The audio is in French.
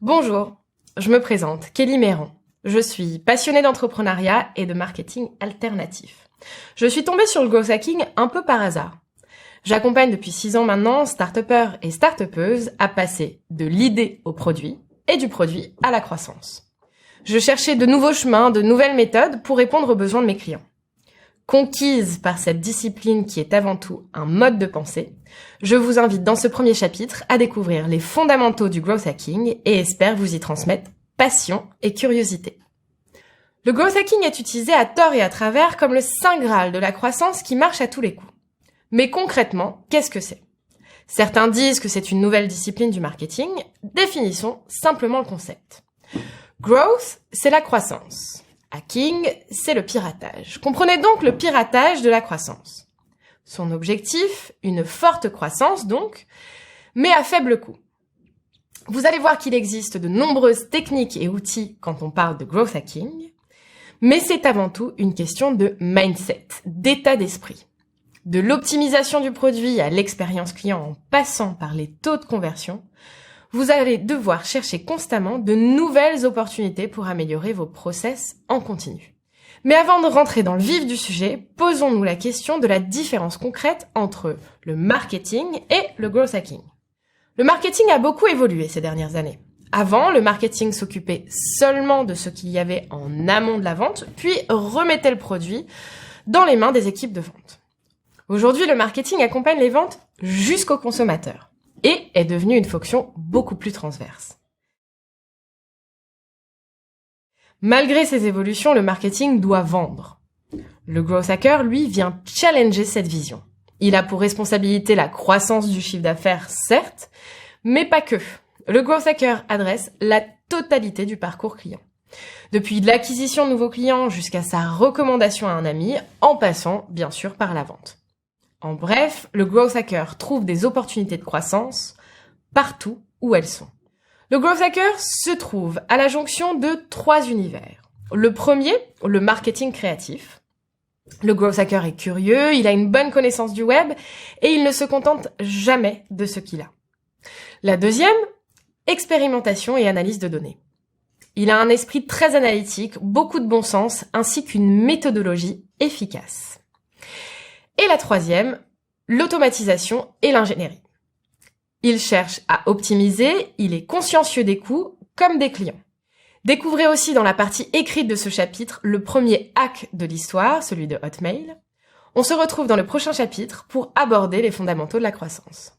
Bonjour, je me présente, Kelly Méran. Je suis passionnée d'entrepreneuriat et de marketing alternatif. Je suis tombée sur le growth hacking un peu par hasard. J'accompagne depuis 6 ans maintenant start-upers et start-upeuses à passer de l'idée au produit et du produit à la croissance. Je cherchais de nouveaux chemins, de nouvelles méthodes pour répondre aux besoins de mes clients. Conquise par cette discipline qui est avant tout un mode de pensée, je vous invite dans ce premier chapitre à découvrir les fondamentaux du growth hacking et espère vous y transmettre passion et curiosité. Le growth hacking est utilisé à tort et à travers comme le saint graal de la croissance qui marche à tous les coups. Mais concrètement, qu'est-ce que c'est ? Certains disent que c'est une nouvelle discipline du marketing. Définissons simplement le concept. Growth, c'est la croissance. Hacking, c'est le piratage. Comprenez donc le piratage de la croissance. Son objectif, une forte croissance donc, mais à faible coût. Vous allez voir qu'il existe de nombreuses techniques et outils quand on parle de growth hacking, mais c'est avant tout une question de mindset, d'état d'esprit. De l'optimisation du produit à l'expérience client en passant par les taux de conversion, vous allez devoir chercher constamment de nouvelles opportunités pour améliorer vos process en continu. Mais avant de rentrer dans le vif du sujet, posons-nous la question de la différence concrète entre le marketing et le growth hacking. Le marketing a beaucoup évolué ces dernières années. Avant, le marketing s'occupait seulement de ce qu'il y avait en amont de la vente, puis remettait le produit dans les mains des équipes de vente. Aujourd'hui, le marketing accompagne les ventes jusqu'au consommateur et est devenu une fonction beaucoup plus transverse. Malgré ces évolutions, le marketing doit vendre. Le growth hacker, lui, vient challenger cette vision. Il a pour responsabilité la croissance du chiffre d'affaires, certes, mais pas que. Le growth hacker adresse la totalité du parcours client. Depuis l'acquisition de nouveaux clients jusqu'à sa recommandation à un ami, en passant, bien sûr, par la vente. En bref, le growth hacker trouve des opportunités de croissance partout où elles sont. Le growth hacker se trouve à la jonction de 3 univers. Le premier, le marketing créatif. Le growth hacker est curieux, il a une bonne connaissance du web et il ne se contente jamais de ce qu'il a. La deuxième, expérimentation et analyse de données. Il a un esprit très analytique, beaucoup de bon sens ainsi qu'une méthodologie efficace. Et la troisième, l'automatisation et l'ingénierie. Il cherche à optimiser, il est consciencieux des coûts comme des clients. Découvrez aussi dans la partie écrite de ce chapitre le premier hack de l'histoire, celui de Hotmail. On se retrouve dans le prochain chapitre pour aborder les fondamentaux de la croissance.